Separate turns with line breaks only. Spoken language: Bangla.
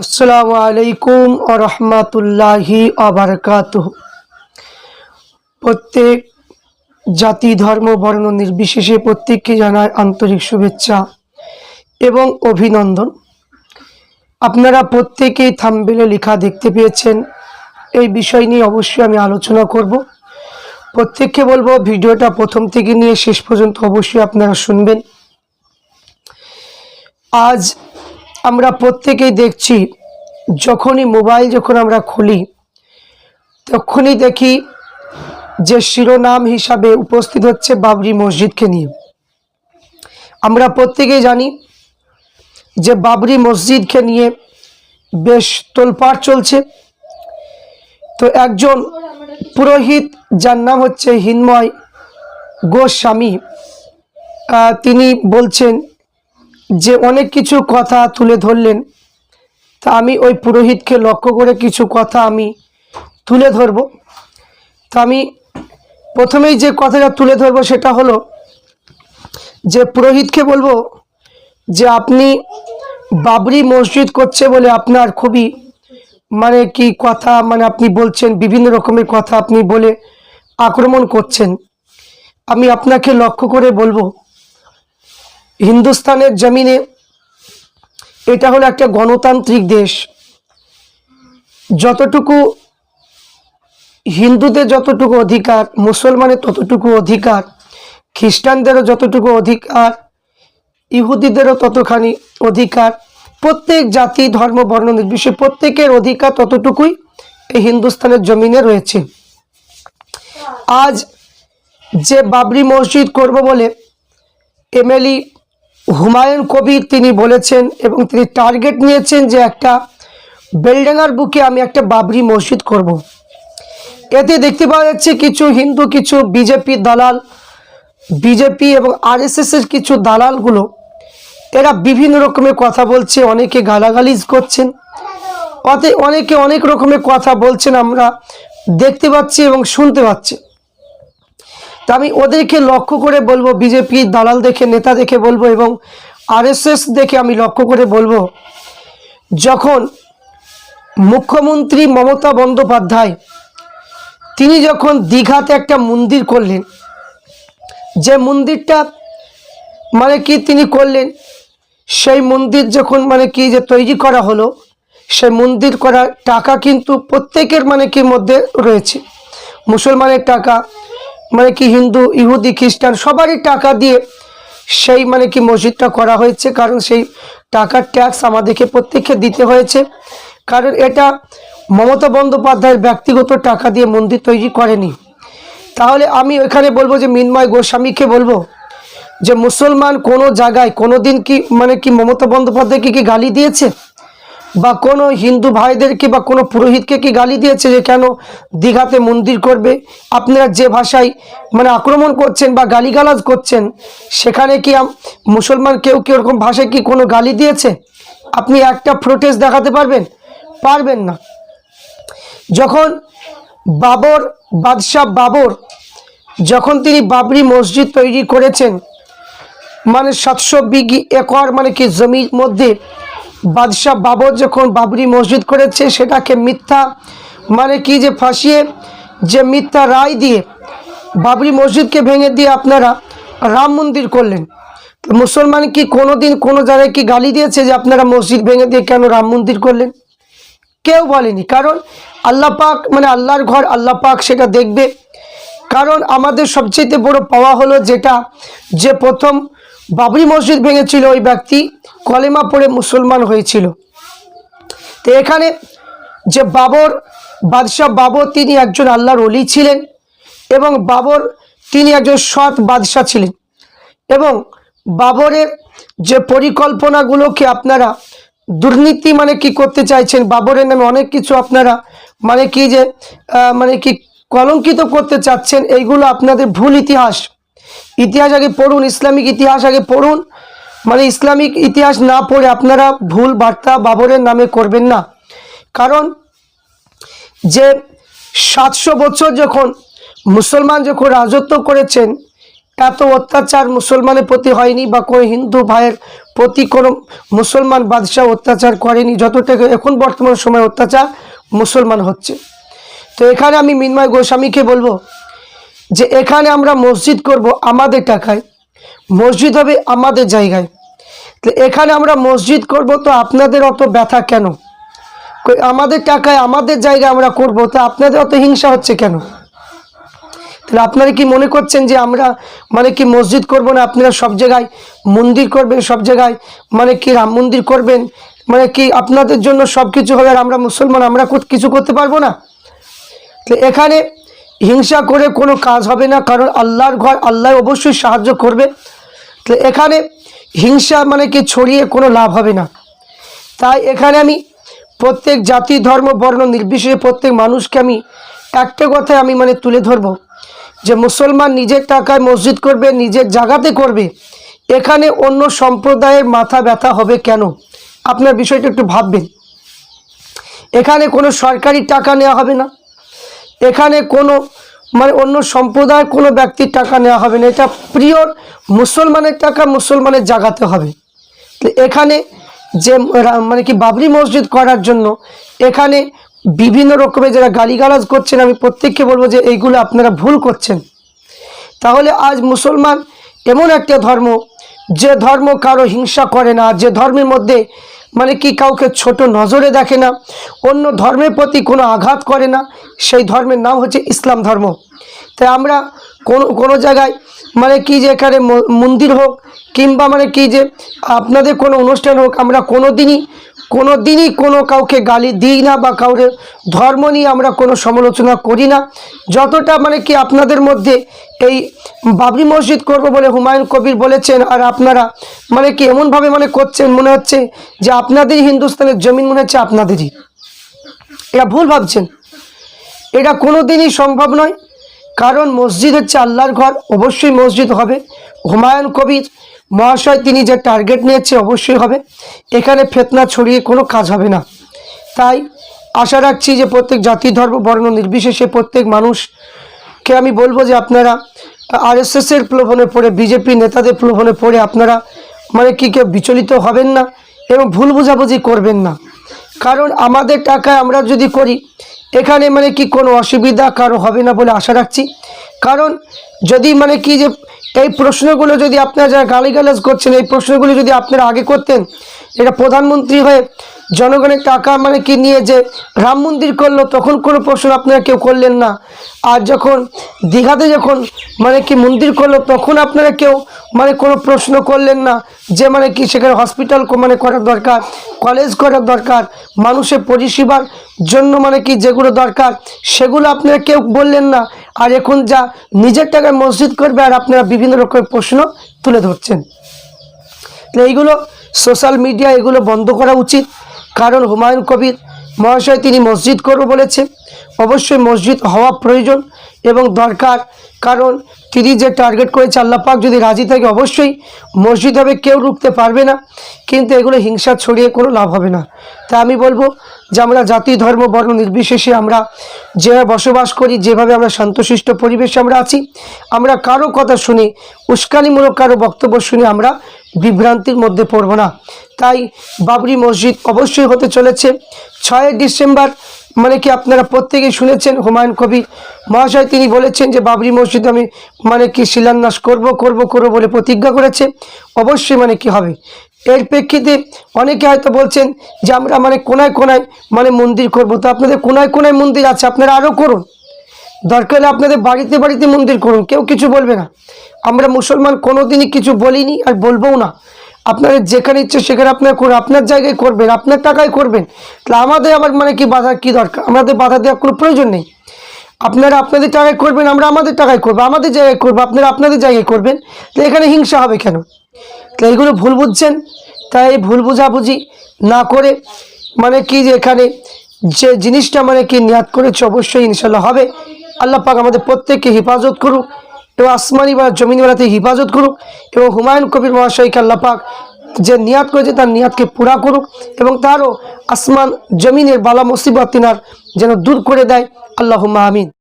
আসসালামু আলাইকুম ওয়া রাহমাতুল্লাহি ওয়া বারাকাতুহু। প্রত্যেক জাতি ধর্ম বর্ণ নির্বিশেষে প্রত্যেককে জানায় আন্তরিক শুভেচ্ছা এবং অভিনন্দন। আপনারা প্রত্যেকেই থাম্বনেলে লেখা দেখতে পেয়েছেন, এই বিষয় নিয়ে অবশ্যই আমি আলোচনা করব। প্রত্যেককে বলবো ভিডিওটা প্রথম থেকে নিয়ে শেষ পর্যন্ত অবশ্যই আপনারা শুনবেন। আজ আমরা প্রত্যেকেই দেখছি, যখনই মোবাইল আমরা খুলি তখনই দেখি যে শিরোনাম হিসাবে উপস্থিত হচ্ছে বাবরি মসজিদকে নিয়ে। আমরা প্রত্যেকেই জানি যে বাবরি মসজিদকে নিয়ে বেশ তোলপাড় চলছে। তো একজন পুরোহিত যার নাম হচ্ছে হিন্ময় গোস্বামী, তিনি বলছেন যে অনেক কিছু কথা তুলে ধরলেন। তা আমি ওই পুরোহিতকে লক্ষ্য করে কিছু কথা আমি তুলে ধরব। তা আমি প্রথমেই যে কথাটা তুলে ধরব সেটা হলো যে পুরোহিতকে বলবো যে আপনি বাবরি মসজিদ করছে বলে আপনার খুবই কি কথা আপনি বলছেন, বিভিন্ন রকমের কথা আপনি বলে আক্রমণ করছেন। আমি আপনাকে লক্ষ্য করে বলবো, হিন্দুস্তানের জমিনে এটা হলো একটা গণতান্ত্রিক দেশ। যতটুকু হিন্দুদের যতটুকু অধিকার, মুসলমানের ততটুকু অধিকার, খ্রিস্টানদেরও যতটুকু অধিকার, ইহুদিদেরও ততখানি অধিকার, প্রত্যেক জাতি ধর্ম বর্ণ নির্বিশেষে প্রত্যেকের অধিকার ততটুকুই এই হিন্দুস্তানের জমিনে রয়েছে। আজ যে বাবরি মসজিদ করব বলে এমএলএ হুমায়ুন কবির তিনি বলেছেন এবং তিনি টার্গেট নিয়েছেন যে একটা বেলডাঙ্গার বুকে আমি একটা বাবরি মসজিদ করব। এতে দেখতে পাওয়া যাচ্ছে কিছু হিন্দু, কিছু বিজেপি দালাল, বিজেপি এবং আরএসএস এর কিছু দালালগুলো এরা বিভিন্ন রকমের কথা বলছে, অনেকে গালাগালিজ করছেন, অনেকে অনেক রকমের কথা বলছেন, আমরা দেখতে পাচ্ছি এবং শুনতে পাচ্ছি। তা আমি ওদেরকে লক্ষ্য করে বলবো, বিজেপি দালাল দেখে, নেতা দেখে বলবো এবং আরএসএস দেখে আমি লক্ষ্য করে বলবো, যখন মুখ্যমন্ত্রী মমতা বন্দ্যোপাধ্যায় তিনি যখন দীঘাতে একটা মন্দির করলেন, যে মন্দিরটা তিনি করলেন, সেই মন্দির যখন যে তৈরি করা হলো, সেই মন্দির করার টাকা কিন্তু প্রত্যেকের মধ্যে রয়েছে। মুসলমানের টাকা, হিন্দু, ইহুদি, খ্রিস্টান সবারই টাকা দিয়ে সেই মসজিদটা করা হয়েছে। কারণ সেই টাকার ট্যাক্স আমাদেরকে প্রত্যেককে দিতে হয়েছে। কারণ এটা মমতা বন্দ্যোপাধ্যায়ের ব্যক্তিগত টাকা দিয়ে মন্দির তৈরি করেনি। তাহলে আমি ওইখানে বলবো যে হিন্ময় গোস্বামীকে বলবো যে মুসলমান কোনো জায়গায় কোনো দিন কি মমতা বন্দ্যোপাধ্যায়কে কি গালি দিয়েছে, বা কোনো হিন্দু ভাইদেরকে বা কোনো পুরোহিতকে কি গালি দিয়েছে যে কেন দীঘাতে মন্দির করবে? আপনারা যে ভাষায় আক্রমণ করছেন বা গালিগালাজ করছেন, সেখানে কি মুসলমান কেউ কি ওরকম ভাষায় কি কোনো গালি দিয়েছে? আপনি একটা প্রোটেস্ট দেখাতে পারবেন? পারবেন না। যখন বাদশাহ বাবর যখন তিনি বাবরি মসজিদ তৈরি করেছেন, 700 একর জমির মধ্যে বাদশাহ বাবর যখন বাবরি মসজিদ করেছে, সেটাকে মিথ্যা ফাঁসিয়ে, যে মিথ্যা রায় দিয়ে বাবরি মসজিদকে ভেঙে দিয়ে আপনারা রাম মন্দির করলেন। মুসলমান কি কোনো দিন কোনো জায়গায় কি গালি দিয়েছে যে আপনারা মসজিদ ভেঙে দিয়ে কেন রাম মন্দির করলেন? কেউ বলেনি। কারণ আল্লাহ পাক আল্লাহর ঘর, আল্লাহ পাক সেটা দেখবে। কারণ আমাদের সবচেয়ে বড় পাওয়া হলো যেটা, যে প্রথম বাবরি মসজিদ ভেঙেছিল ওই ব্যক্তি কলেমা পড়ে মুসলমান হয়েছিল। তো এখানে যে বাদশাহ বাবর তিনি একজন আল্লাহর ওলি ছিলেন এবং বাবর তিনি একজন সৎ বাদশাহ ছিলেন। এবং বাবরের যে পরিকল্পনাগুলোকে আপনারা দুর্নীতি কি করতে চাইছেন, বাবরের নামে অনেক কিছু আপনারা কলঙ্কিত করতে চাচ্ছেন, এইগুলো আপনাদের ভুল। ইতিহাস আগে পড়ুন, ইসলামিক ইতিহাস আগে পড়ুন। ইসলামিক ইতিহাস না পড়ে আপনারা ভুল বার্তা বাবরের নামে করবেন না। কারণ যে 700 বছর যখন মুসলমান রাজত্ব করেছেন, এত অত্যাচার মুসলমানের প্রতি হয়নি বা কোনো হিন্দু ভাইয়ের প্রতি কোনো মুসলমান বাদশাহ অত্যাচার করেনি যতটা এখন বর্তমান সময় অত্যাচার মুসলমান হচ্ছে। তো এখানে আমি মিন্ময় গোস্বামীকে বলবো যে এখানে আমরা মসজিদ করব আমাদের টাকায়, মসজিদ হবে আমাদের জায়গায়। তো এখানে আমরা মসজিদ করব, তো আপনাদের অত ব্যথা কেন? আমাদের টাকায় আমাদের জায়গায় আমরা করব, তো আপনাদের অত হিংসা হচ্ছে কেন? তাহলে আপনারা কি মনে করছেন যে আমরা মানে কি মসজিদ করব না, আপনারা সব জায়গায় মন্দির করবেন, সব জায়গায় মানে কি রাম মন্দির করবেন, মানে কি আপনাদের জন্য সব কিছু হবে আর আমরা মুসলমান আমরা কিছু করতে পারবো না? তো এখানে হিংসা করে কোনো কাজ হবে না, কারণ আল্লাহর ঘর, আল্লাহ অবশ্যই সাহায্য করবে। তো এখানে হিংসা মানে কি ছড়িয়ে কোনো লাভ হবে না। তাই এখানে আমি প্রত্যেক জাতি ধর্ম বর্ণ নির্বিশেষে প্রত্যেক মানুষকে আমি একটা কথায় আমি মানে তুলে ধরবো যে মুসলমান নিজের টাকায় মসজিদ করবে, নিজের জায়গাতে করবে, এখানে অন্য সম্প্রদায়ের মাথা ব্যথা হবে কেন? আপনার বিষয়টা একটু ভাববেন। এখানে কোনো সরকারি টাকা নেওয়া হবে না, এখানে কোনো মানে অন্য সম্প্রদায়ের কোনো ব্যক্তির টাকা নেওয়া হবে না, এটা প্রিয় মুসলমানের টাকা মুসলমানের জায়গাতে হবে। তো এখানে যে মানে কি বাবরি মসজিদ করার জন্য এখানে বিভিন্ন রকমের যারা গালিগালাজ করছেন, আমি প্রত্যেককে বলবো যে এইগুলো আপনারা ভুল করছেন। তাহলে আজ মুসলমান এমন একটা ধর্ম যে ধর্ম কারো হিংসা করে না, যে ধর্মের মধ্যে মানে কি কাউকে ছোট নজরে দেখে না, অন্য ধর্মের প্রতি কোনো আঘাত করে না, সেই ধর্মের নাম হচ্ছে ইসলাম ধর্ম। তাই আমরা কোনো জায়গায় মানে কি যে এখানে মন্দির হোক কিংবা মানে কি যে আপনাদের কোনো অনুষ্ঠান হোক, আমরা কোনো দিনই কোনো কাউকে গালি দিই না বা কাউরে ধর্ম নিয়ে আমরা কোনো সমালোচনা করি না। যতটা মানে কি আপনাদের মধ্যে এই বাবরি মসজিদ করব বলে হুমায়ুন কবির বলেছেন, আর আপনারা মানে কি এমনভাবে মানে করছেন মনে হচ্ছে যে আপনাদেরই হিন্দুস্তানের জমিন মনে হচ্ছে আপনাদেরই। এটা ভুল ভাবছেন, এটা কোনো দিনই সম্ভব নয়। কারণ মসজিদ হচ্ছে আল্লাহর ঘর, অবশ্যই মসজিদ হবে। হুমায়ুন কবির মহাশয় তিনি যে টার্গেট নিয়েছে অবশ্যই হবে, এখানে ফিতনা ছড়িয়ে কোনো কাজ হবে না। তাই আশা রাখছি যে প্রত্যেক জাতি ধর্ম বর্ণ নির্বিশেষে প্রত্যেক মানুষকে আমি বলবো যে আপনারা আরএসএসের প্রলোভনে পড়ে, বিজেপি নেতাদের প্রলোভনে পড়ে আপনারা মানে কি কেউ বিচলিত হবেন না এবং ভুল বোঝাবুঝি করবেন না। কারণ আমাদের টাকায় আমরা যদি করি এখানে মানে কি কোনো অসুবিধা কারো হবে না বলে আশা রাখছি। কারণ যদি মানে কি যে এই প্রশ্নগুলো যদি আপনারা যারা গালিগালাজ করছেন এই প্রশ্নগুলো যদি আপনারা আগে করতেন, এটা প্রধানমন্ত্রী হয়ে জনগণের টাকা মানে কি নিয়ে যে রাম মন্দির করলো তখন কোনো প্রশ্ন আপনারা কেউ করলেন না। আর যখন দীঘাতে যখন মানে কি মন্দির করলো তখন আপনারা কেউ মানে কোনো প্রশ্ন করলেন না যে মানে কি সেখানে হসপিটাল মানে করার দরকার, কলেজ করার দরকার, মানুষের পরিষেবার জন্য মানে কি যেগুলো দরকার সেগুলো আপনারা কেউ বললেন না। আর এখন যা নিজের টাকায় মসজিদ করবে আর আপনারা বিভিন্ন রকমের প্রশ্ন তুলে ধরছেন। তো এইগুলো সোশ্যাল মিডিয়া এগুলো বন্ধ করা উচিত। কারণ হুমায়ুন কবির মহাশয় তিনি মসজিদ করবে বলেছে, অবশ্যই মসজিদ হওয়া প্রয়োজন এবং দরকার। কারণ তিনি যে টার্গেট করেছে আল্লাহ পাক যদি রাজি থাকে অবশ্যই মসজিদ হবে, কেউ রুখতে পারবে না। কিন্তু এগুলো হিংসা ছড়িয়ে কোনো লাভ হবে না। তাই আমি বলবো যে আমরা জাতি ধর্ম বর্ণ নির্বিশেষে আমরা যেভাবে বসবাস করি, যেভাবে আমরা শান্তশিষ্ট পরিবেশে আমরা আছি, আমরা কারো কথা শুনে উস্কানিমূলক কারো বক্তব্য শুনে আমরা বিভ্রান্তির মধ্যে পড়ব না। তাই বাবরি মসজিদ অবশ্যই হতে চলেছে 6 ডিসেম্বর। মানে কি আপনারা প্রত্যেকেই শুনেছেন হুমায়ুন কবির মহাশয় তিনি বলেছেন যে বাবরি মসজিদ আমি মানে কি শিলান্যাস করব বলে প্রতিজ্ঞা করেছে, অবশ্যই মানে কি হবে। এর প্রেক্ষিতে অনেকে হয়তো বলছেন যে আমরা মানে কোনায় কোনায় মানে মন্দির করব। তো আপনাদের কোনায় কোনায় মন্দির আছে, আপনারা আরও করুন, দরকার হলে আপনাদের বাড়িতে বাড়িতে মন্দির করুন, কেউ কিছু বলবে না। আমরা মুসলমান কোনো দিনই কিছু বলিনি আর বলবও না। আপনাদের যেখানে ইচ্ছে সেখানে আপনারা করুন, আপনার জায়গায় করবেন, আপনার টাকায় করবেন। তাহলে আমাদের আবার মানে কি বাধার কী দরকার? আমাদের বাধা দেওয়ার কোনো প্রয়োজন নেই। আপনারা আপনাদের টাকায় করবেন, আমরা আমাদের টাকায় করবো, আমাদের জায়গায় করবো, আপনারা আপনাদের জায়গায় করবেন। তো এখানে হিংসা হবে কেন? তো এইগুলো ভুল বুঝছেন। তাই এই ভুল বোঝাবুঝি না করে মানে কি যে এখানে যে জিনিসটা মানে কি নিয়াত করেছে অবশ্যই ইনশাল্লাহ হবে। আল্লাহ পাক আমাদের প্রত্যেককে হেফাজত করুক এবং আসমানি বা জমিনওয়ালাতে হেফাজত করুক এবং হুমায়ুন কবির মহাশয়কে আল্লাহ পাক যে নিয়াত করেছে তার নিয়াতকে পুরা করুক এবং তারও আসমান জমিনের বালা মুসিবত তিনার যেন দূর করে দেয়। আল্লাহুম্মা আমিন।